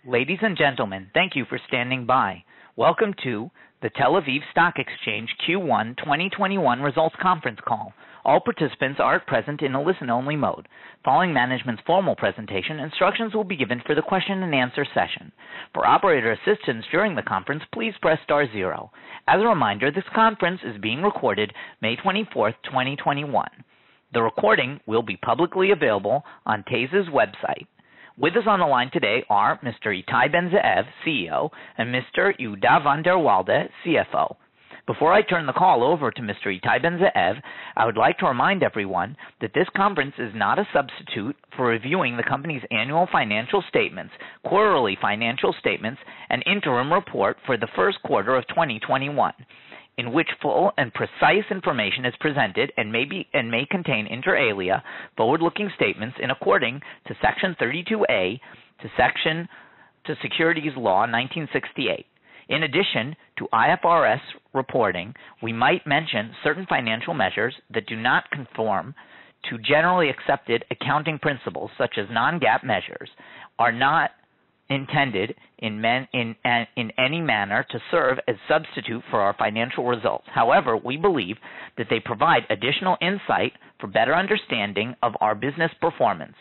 Ladies and gentlemen, thank you for standing by. Welcome to the Tel Aviv Stock Exchange Q1 2021 Results Conference Call. All participants are present in a listen-only mode. Following management's formal presentation, instructions will be given for the question and answer session. For operator assistance during the conference, please press star 0. As a reminder, this conference is being recorded May 24th, 2021. The recording will be publicly available on TASE's website. With us on the line today are Mr. Ittai Ben-Zeev, CEO, and Mr. Yehuda van der Walde, CFO. Before I turn the call over to Mr. Ittai Ben-Zeev, I would like to remind everyone that this conference is not a substitute for reviewing the company's annual financial statements, quarterly financial statements, and interim report for the first quarter of 2021. In which full and precise information is presented and may contain inter alia forward-looking statements in according to Section 32A to Securities Law 1968. In addition to IFRS reporting, we might mention certain financial measures that do not conform to generally accepted accounting principles, such as non-GAAP measures, are not intended in any manner to serve as substitute for our financial results. However, we believe that they provide additional insight for better understanding of our business performance.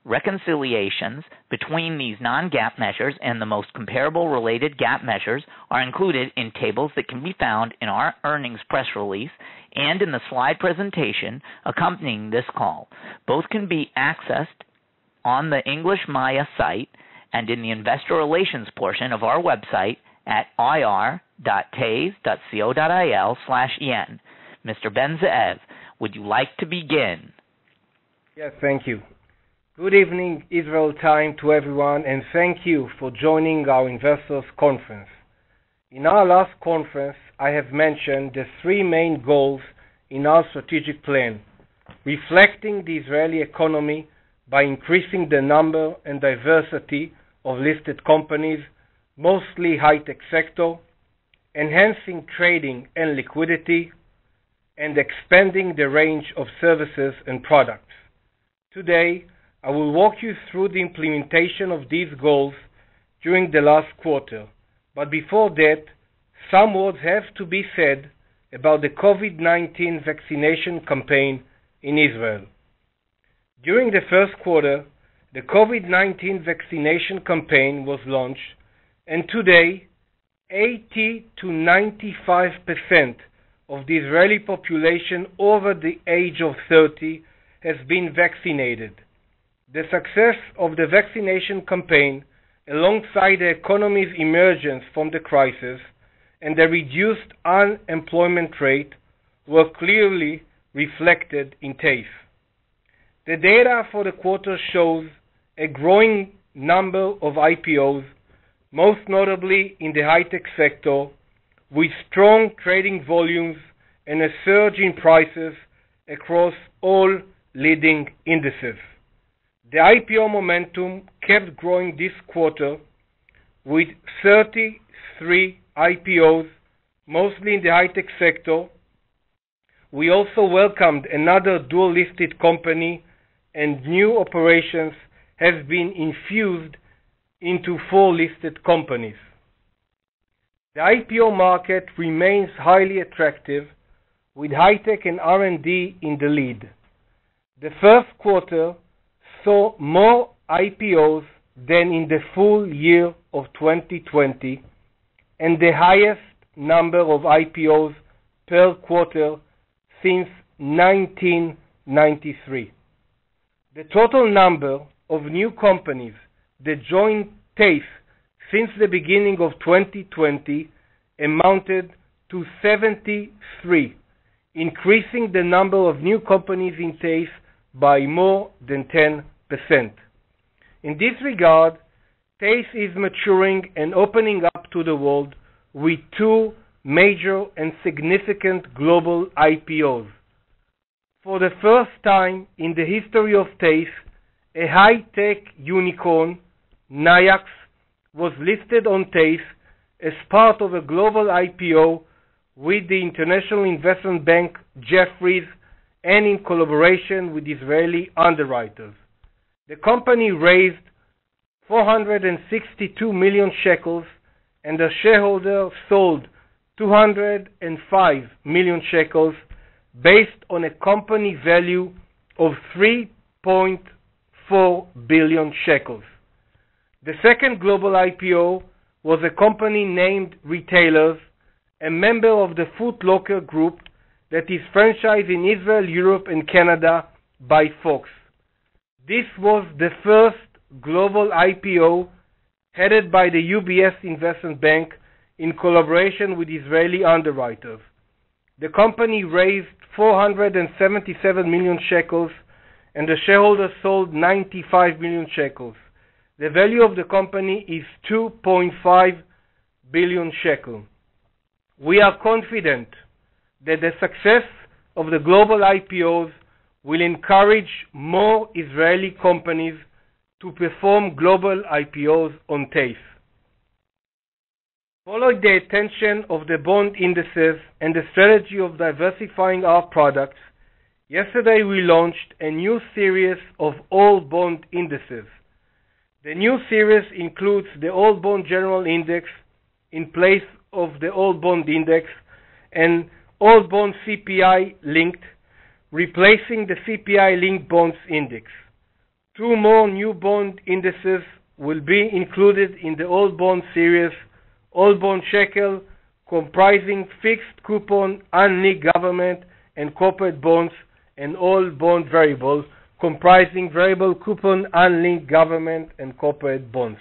Reconciliations between these non-GAAP measures and the most comparable related GAAP measures are included in tables that can be found in our earnings press release and in the slide presentation accompanying this call. Both can be accessed on the English Maya site and in the investor relations portion of our website at ir.tase.co.il/en. Mr. Ben-Zeev, would you like to begin? Yes, thank you. Good evening, Israel time to everyone, and thank you for joining our investors conference. In our last conference, I have mentioned the three main goals in our strategic plan, reflecting the Israeli economy by increasing the number and diversity of listed companies, mostly high-tech sector, enhancing trading and liquidity, and expanding the range of services and products. Today, I will walk you through the implementation of these goals during the last quarter. But before that, some words have to be said about the COVID-19 vaccination campaign in Israel. During the first quarter, the COVID-19 vaccination campaign was launched, and today, 80 to 95% of the Israeli population over the age of 30 has been vaccinated. The success of the vaccination campaign, alongside the economy's emergence from the crisis and the reduced unemployment rate, were clearly reflected in TASE. The data for the quarter shows a growing number of IPOs, most notably in the high-tech sector, with strong trading volumes and a surge in prices across all leading indices. The IPO momentum kept growing this quarter with 33 IPOs, mostly in the high-tech sector. We also welcomed another dual-listed company, and new operations have been infused into 4 listed companies. The IPO market remains highly attractive, with high-tech and R&D in the lead. The first quarter saw more IPOs than in the full year of 2020, and the highest number of IPOs per quarter since 1993. The total number of new companies that joined TASE since the beginning of 2020 amounted to 73, increasing the number of new companies in TASE by more than 10%. In this regard, TASE is maturing and opening up to the world with 2 major and significant global IPOs. For the first time in the history of TASE, a high-tech unicorn, Nayax, was listed on TASE as part of a global IPO with the international investment bank Jefferies and in collaboration with Israeli underwriters. The company raised 462 million shekels, and the shareholder sold 205 million shekels based on a company value of 3.4 billion shekels. The second global IPO was a company named Retailers, a member of the Foot Locker Group that is franchised in Israel, Europe, and Canada by Fox. This was the first global IPO headed by the UBS Investment Bank in collaboration with Israeli underwriters. The company raised 477 million shekels and the shareholders sold 95 million shekels. The value of the company is 2.5 billion shekels. We are confident that the success of the global IPOs will encourage more Israeli companies to perform global IPOs on TASE. Following the attention of the bond indices and the strategy of diversifying our products, yesterday we launched a new series of all bond indices. The new series includes the All Bond General Index in place of the All Bond Index and All Bond CPI linked, replacing the CPI linked bonds index. Two more new bond indices will be included in the All Bond series: All Bond Shekel, comprising fixed coupon unlinked government and corporate bonds, and All Bond Variable, comprising variable coupon unlinked government and corporate bonds.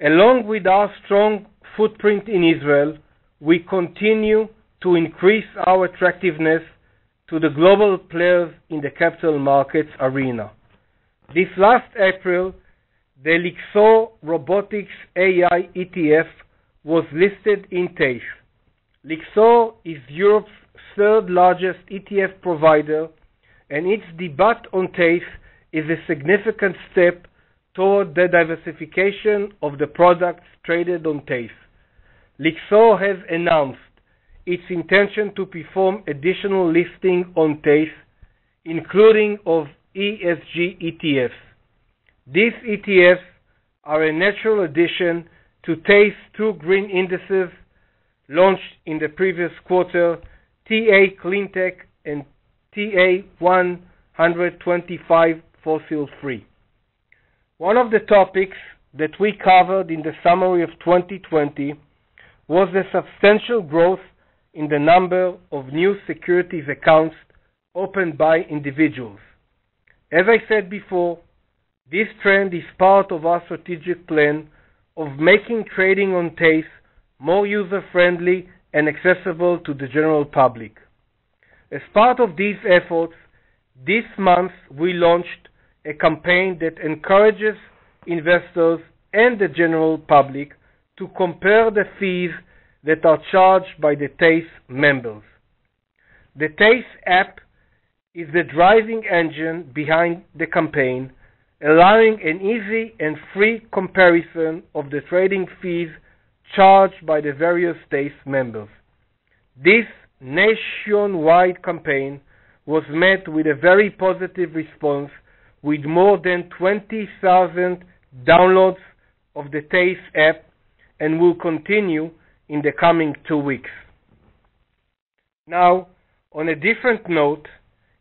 Along with our strong footprint in Israel, we continue to increase our attractiveness to the global players in the capital markets arena. This last April, the Lixor Robotics AI ETF was listed in TASE. Lixor is Europe's third largest ETF provider, and its debut on TASE is a significant step toward the diversification of the products traded on TASE. Lixor has announced its intention to perform additional listing on TASE, including of ESG ETFs. These ETFs are a natural addition to TASE two green indices launched in the previous quarter, TA Cleantech and TA 125 Fossil Free. One of the topics that we covered in the summary of 2020 was the substantial growth in the number of new securities accounts opened by individuals. As I said before, this trend is part of our strategic plan of making trading on TASE more user-friendly and accessible to the general public. As part of these efforts, this month we launched a campaign that encourages investors and the general public to compare the fees that are charged by the TASE members. The TASE app is the driving engine behind the campaign, allowing an easy and free comparison of the trading fees charged by the various TASE members. This nationwide campaign was met with a very positive response, with more than 20,000 downloads of the TASE app, and will continue in the coming 2 weeks. Now, on a different note,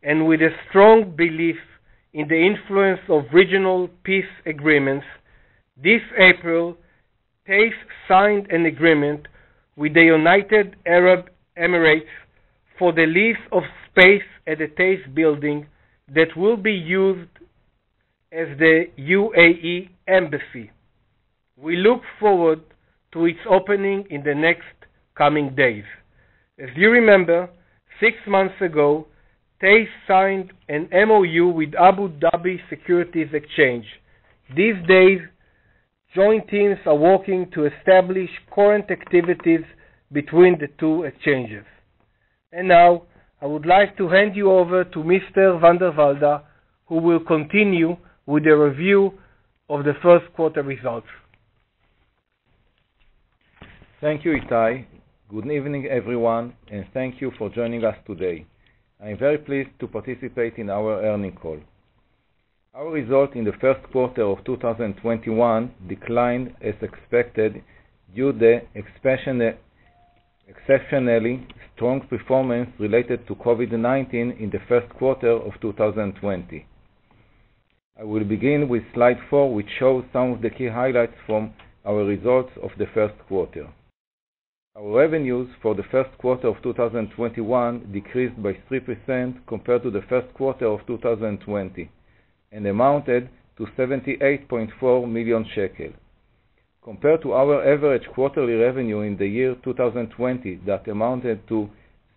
and with a strong belief in the influence of regional peace agreements, this April, TASE signed an agreement with the United Arab Emirates for the lease of space at the TASE building that will be used as the UAE embassy. We look forward to its opening in the next coming days. As you remember, 6 months ago, TASE signed an MOU with Abu Dhabi Securities Exchange. These days, joint teams are working to establish current activities between the two exchanges. And now, I would like to hand you over to Mr. van der Walde, who will continue with the review of the first quarter results. Thank you, Itai. Good evening, everyone, and thank you for joining us today. I am very pleased to participate in our earnings call. Our result in the first quarter of 2021 declined as expected due to the exceptionally strong performance related to COVID-19 in the first quarter of 2020. I will begin with slide 4, which shows some of the key highlights from our results of the first quarter. Our revenues for the first quarter of 2021 decreased by 3% compared to the first quarter of 2020 and amounted to 78.4 million shekel. Compared to our average quarterly revenue in the year 2020 that amounted to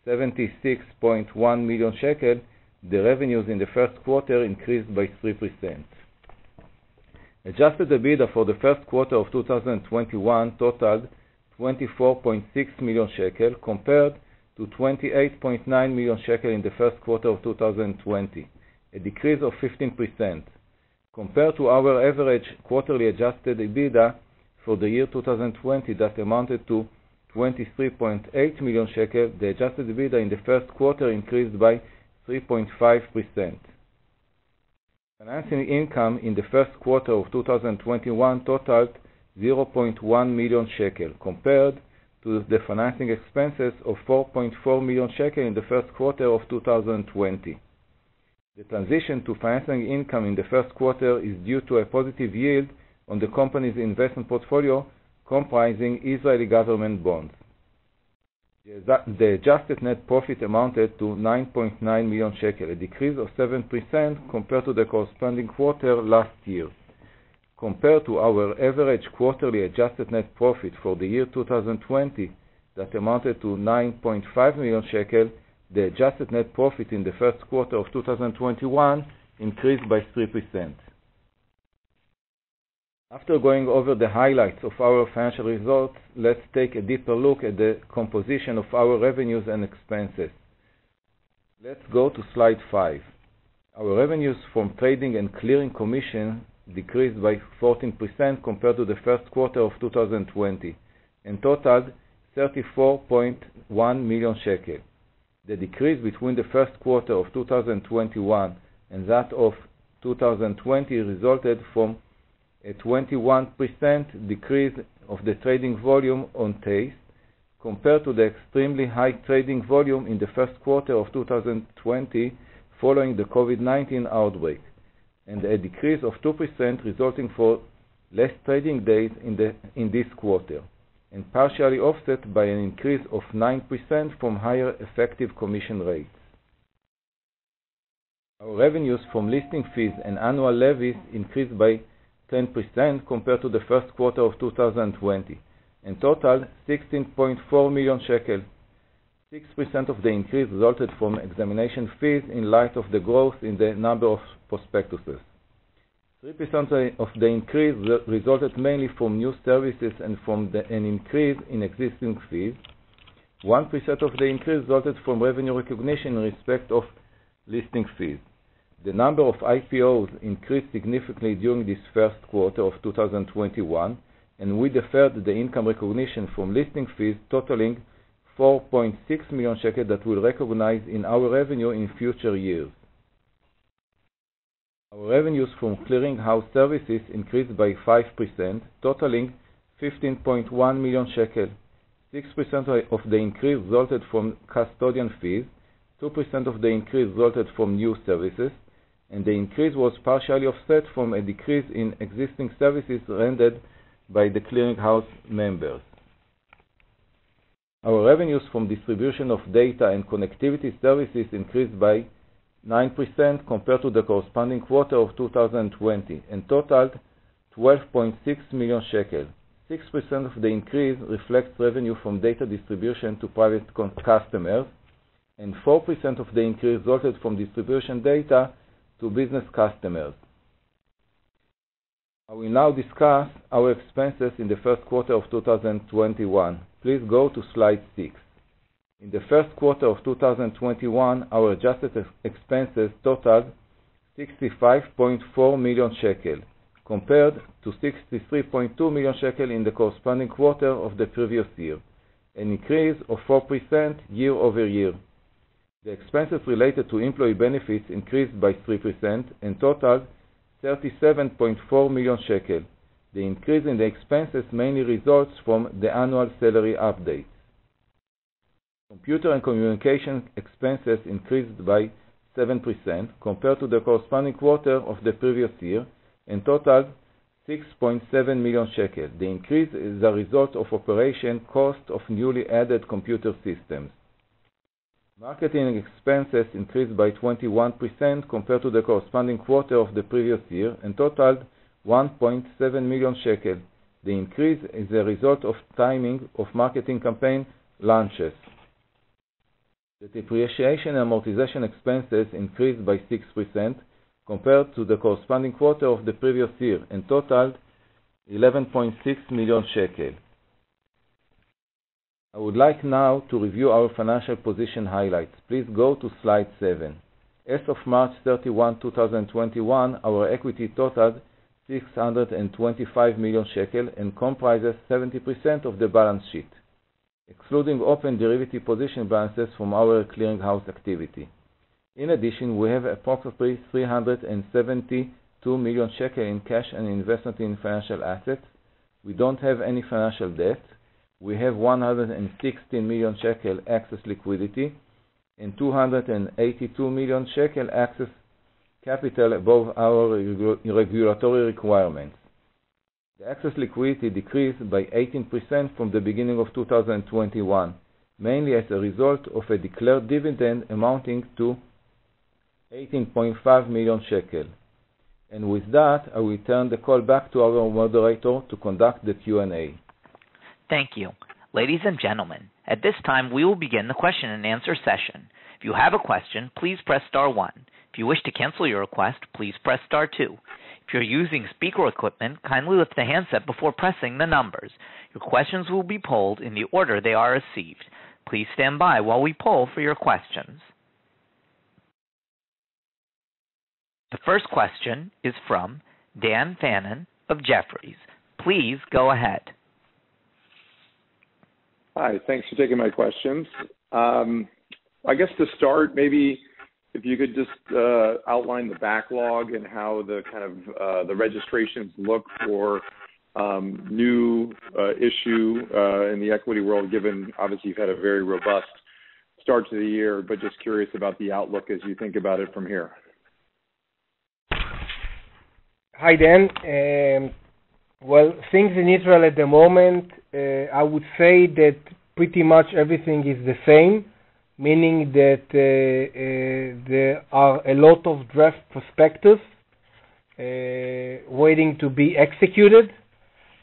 76.1 million shekel, the revenues in the first quarter increased by 3%. Adjusted EBITDA for the first quarter of 2021 totaled 24.6 million shekel compared to 28.9 million shekel in the first quarter of 2020, a decrease of 15%. Compared to our average quarterly adjusted EBITDA for the year 2020 that amounted to 23.8 million shekel, the adjusted EBITDA in the first quarter increased by 3.5%. Financing income in the first quarter of 2021 totaled 0.1 million shekel compared to the financing expenses of 4.4 million shekel in the first quarter of 2020. The transition to financing income in the first quarter is due to a positive yield on the company's investment portfolio comprising Israeli government bonds. The adjusted net profit amounted to 9.9 million shekel, a decrease of 7% compared to the corresponding quarter last year. Compared to our average quarterly adjusted net profit for the year 2020 that amounted to 9.5 million shekel, the adjusted net profit in the first quarter of 2021 increased by 3%. After going over the highlights of our financial results, let's take a deeper look at the composition of our revenues and expenses. Let's go to slide 5. Our revenues from trading and clearing commission decreased by 14% compared to the first quarter of 2020 and totaled 34.1 million shekel. The decrease between the first quarter of 2021 and that of 2020 resulted from a 21% decrease of the trading volume on TASE compared to the extremely high trading volume in the first quarter of 2020 following the COVID-19 outbreak, and a decrease of 2% resulting for less trading days in this quarter, and partially offset by an increase of 9% from higher effective commission rates. Our revenues from listing fees and annual levies increased by 10% compared to the first quarter of 2020 and totaled 16.4 million shekels. 6% of the increase resulted from examination fees in light of the growth in the number of prospectuses. 3% of the increase resulted mainly from new services and from an increase in existing fees. 1% of the increase resulted from revenue recognition in respect of listing fees. The number of IPOs increased significantly during this first quarter of 2021, and we deferred the income recognition from listing fees totaling 4.6 million shekels that we'll recognize in our revenue in future years. Our revenues from clearinghouse services increased by 5%, totaling 15.1 million shekels. 6% of the increase resulted from custodian fees, 2% of the increase resulted from new services, and the increase was partially offset from a decrease in existing services rendered by the clearinghouse members. Our revenues from distribution of data and connectivity services increased by 9% compared to the corresponding quarter of 2020 and totaled 12.6 million shekels. 6% of the increase reflects revenue from data distribution to private customers, and 4% of the increase resulted from distribution data to business customers. I will now discuss our expenses in the first quarter of 2021. Please go to slide 6. In the first quarter of 2021, our adjusted expenses totaled 65.4 million shekel, compared to 63.2 million shekel in the corresponding quarter of the previous year, an increase of 4% year over year. The expenses related to employee benefits increased by 3% and totaled 37.4 million shekel. The increase in the expenses mainly results from the annual salary updates. Computer and communication expenses increased by 7% compared to the corresponding quarter of the previous year and totaled 6.7 million shekel. The increase is a result of operation cost of newly added computer systems. Marketing expenses increased by 21% compared to the corresponding quarter of the previous year and totaled 1.7 million shekel. The increase is a result of timing of marketing campaign launches. The depreciation and amortization expenses increased by 6% compared to the corresponding quarter of the previous year and totaled 11.6 million shekel. I would like now to review our financial position highlights. Please go to slide 7. As of March 31, 2021, our equity totaled 625 million shekel and comprises 70% of the balance sheet, excluding open derivative position balances from our clearinghouse activity. In addition, we have approximately 372 million shekel in cash and investment in financial assets. We don't have any financial debt. We have 116 million shekel excess liquidity and 282 million shekel excess capital above our regulatory requirements. The excess liquidity decreased by 18% from the beginning of 2021, mainly as a result of a declared dividend amounting to 18.5 million shekel. And with that, I will turn the call back to our moderator to conduct the Q&A. Thank you. Ladies and gentlemen, at this time we will begin the question and answer session. If you have a question, please press star 1. If you wish to cancel your request, please press star 2. If you're using speaker equipment, kindly lift the handset before pressing the numbers. Your questions will be polled in the order they are received. Please stand by while we poll for your questions. The first question is from Dan Fannon of Jefferies. Please go ahead. Hi, thanks for taking my questions. I guess to start, maybe if you could just outline the backlog and how the kind of the registrations look for new issue in the equity world, given obviously you've had a very robust start to the year, but just curious about the outlook as you think about it from here. Hi, Dan. Well, things in Israel at the moment, I would say that pretty much everything is the same, meaning that there are a lot of draft prospectus waiting to be executed.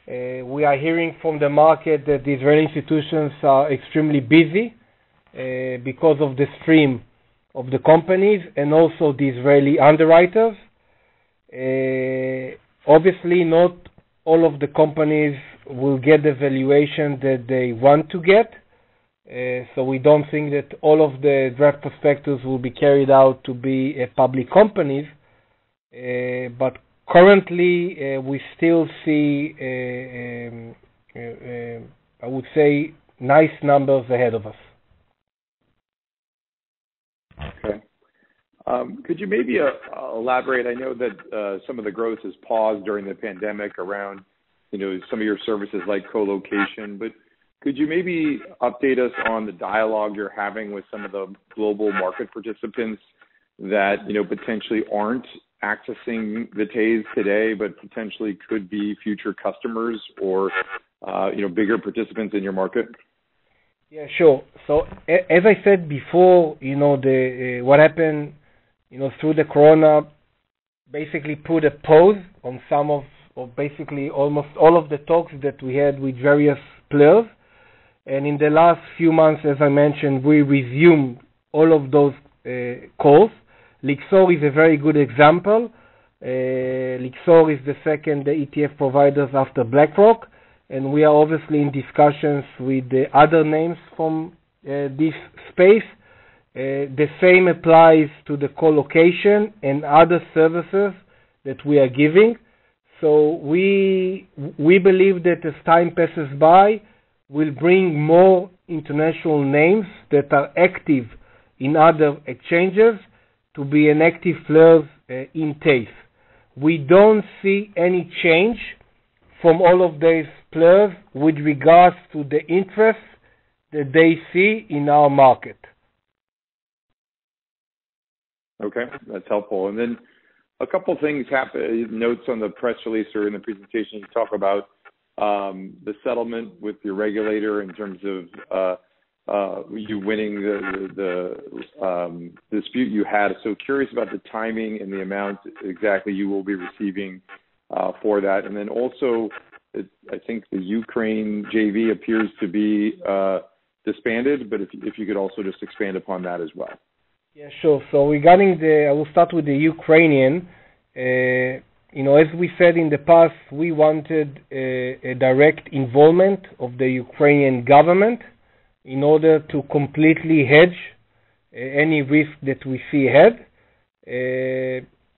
We are hearing from the market that the Israeli institutions are extremely busy because of the stream of the companies and also the Israeli underwriters. Obviously, not all of the companies will get the valuation that they want to get. So we don't think that all of the draft prospectus will be carried out to be public companies. But currently, we still see, I would say, nice numbers ahead of us. Okay. Could you maybe elaborate? I know that some of the growth is paused during the pandemic around, some of your services like co-location, but could you maybe update us on the dialogue you're having with some of the global market participants that, potentially aren't accessing the TASE today, but potentially could be future customers or, bigger participants in your market? Yeah, sure. So as I said before, what happened, through the corona basically put a pause on some of basically almost all of the talks that we had with various players. And in the last few months, as I mentioned, we resumed all of those calls. Lixor is a very good example. Lixor is the second ETF providers after BlackRock, and we are obviously in discussions with the other names from this space. The same applies to the co-location and other services that we are giving. So we believe that as time passes by, we'll bring more international names that are active in other exchanges to be an active players in TASE. we don't see any change from all of these players with regards to the interest that they see in our market. Okay, that's helpful. And then a couple things happen, notes on the press release or in the presentation, you talk about the settlement with your regulator in terms of you winning the dispute you had. So curious about the timing and the amount exactly you will be receiving for that. And then also, I think the Ukraine JV appears to be disbanded, but if you could also just expand upon that as well. Yeah, sure. So regarding I will start with the Ukrainian. As we said in the past, we wanted a direct involvement of the Ukrainian government in order to completely hedge any risk that we see ahead.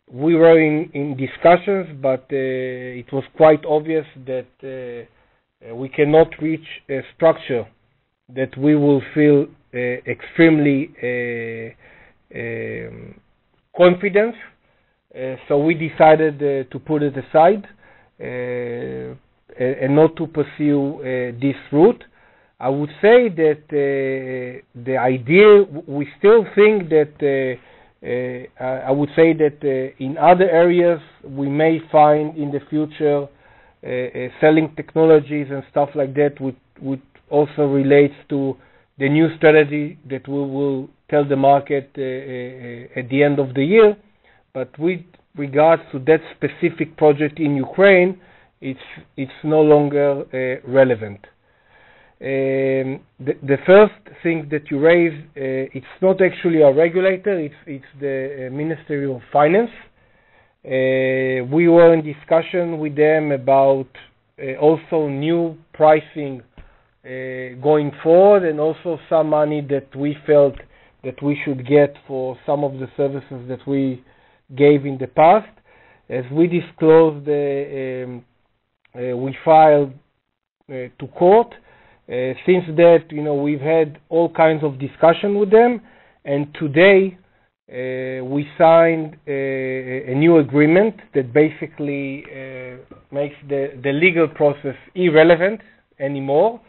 We were in discussions, but it was quite obvious that we cannot reach a structure that we will feel extremely confident. So we decided to put it aside and not to pursue this route. I would say that the idea, we still think that I would say that in other areas we may find in the future selling technologies and stuff like that would also relates to the new strategy that we will tell the market at the end of the year. But with regards to that specific project in Ukraine, it's no longer relevant. The first thing that you raised, it's not actually a regulator, it's the Ministry of Finance. We were in discussion with them about also new pricing going forward, and also some money that we felt that we should get for some of the services that we gave in the past. As we disclosed, we filed to court. Since that, we've had all kinds of discussion with them, and today we signed a new agreement that basically makes the legal process irrelevant anymore.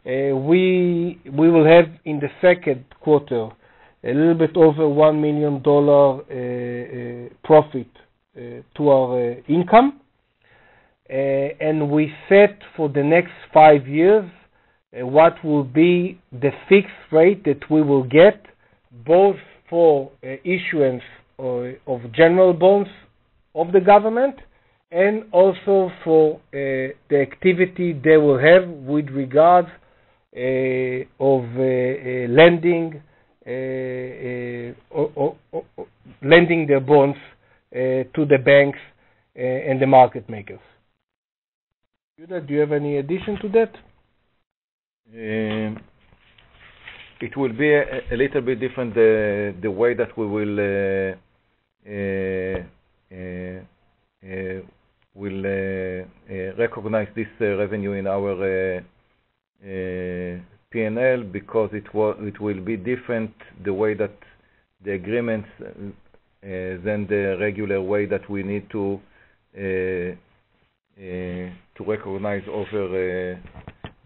We will have in the second quarter a little bit over $1 million profit to our income, and we set for the next 5 years what will be the fixed rate that we will get, both for issuance of general bonds of the government, and also for the activity they will have with regards of lending their bonds to the banks and the market makers. Judah, do you have any addition to that? It will be a little bit different the way that we will recognize this revenue in our P&L, because it will be different the way that the agreements than the regular way that we need to recognize over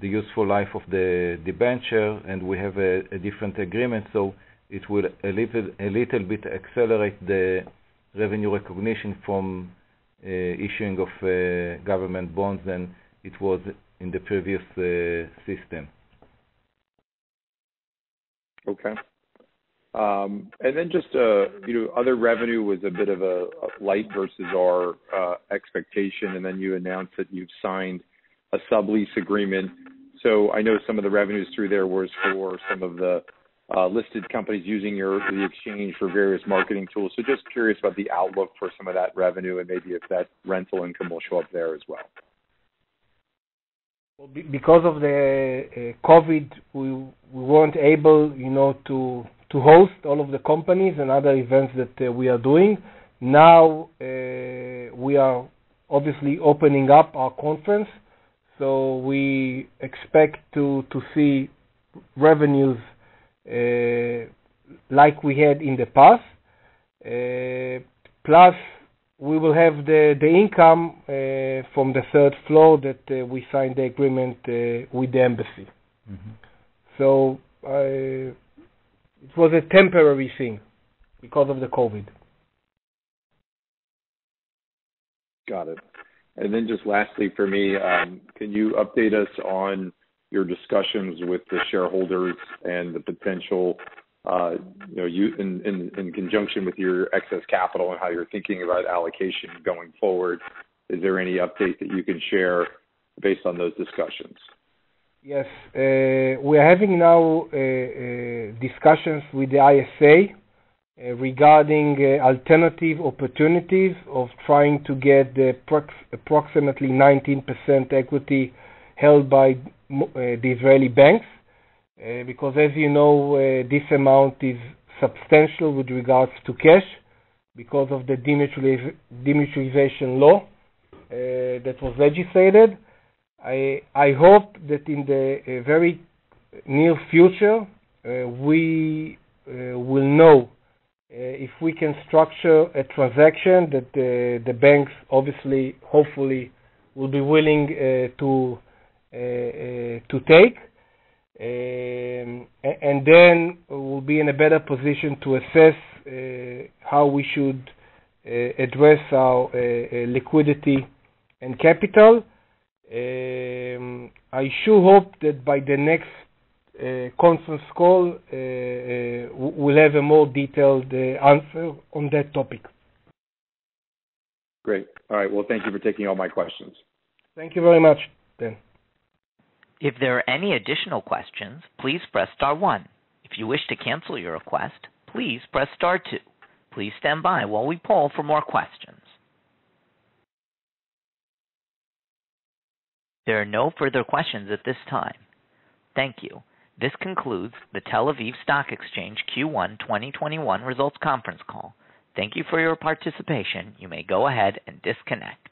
the useful life of the debenture, and we have a different agreement, so it will a little bit accelerate the revenue recognition from issuing of government bonds than it was in the previous system. Okay. And then just other revenue was a bit of a light versus our expectation, and then you announced that you've signed a sublease agreement. So I know some of the revenues through there was for some of the listed companies using the exchange for various marketing tools. So just curious about the outlook for some of that revenue, and maybe if that rental income will show up there as well. Well, because of the COVID, we weren't able, to host all of the companies and other events that we are doing. Now we are obviously opening up our conference, so we expect to see revenues like we had in the past. Plus, we will have the income from the third floor that we signed the agreement with the embassy. Mm-hmm. So it was a temporary thing because of the COVID. Got it. And then just lastly for me, can you update us on your discussions with the shareholders and the potential, you in conjunction with your excess capital and how you're thinking about allocation going forward? Is there any update that you can share based on those discussions? Yes, we are having now discussions with the ISA regarding alternative opportunities of trying to get the approximately 19% equity held by the Israeli banks, because as you know, this amount is substantial with regards to cash because of the demutualization law that was legislated. I hope that in the very near future we will know if we can structure a transaction that the banks obviously, hopefully, will be willing to take, and then we'll be in a better position to assess how we should address our liquidity and capital. I sure hope that by the next conference call we'll have a more detailed answer on that topic. Great. All right. Well, thank you for taking all my questions. Thank you very much, Dan. If there are any additional questions, please press star 1. If you wish to cancel your request, please press star 2. Please stand by while we poll for more questions. There are no further questions at this time. Thank you. This concludes the Tel Aviv Stock Exchange Q1 2021 results conference call. Thank you for your participation. You may go ahead and disconnect.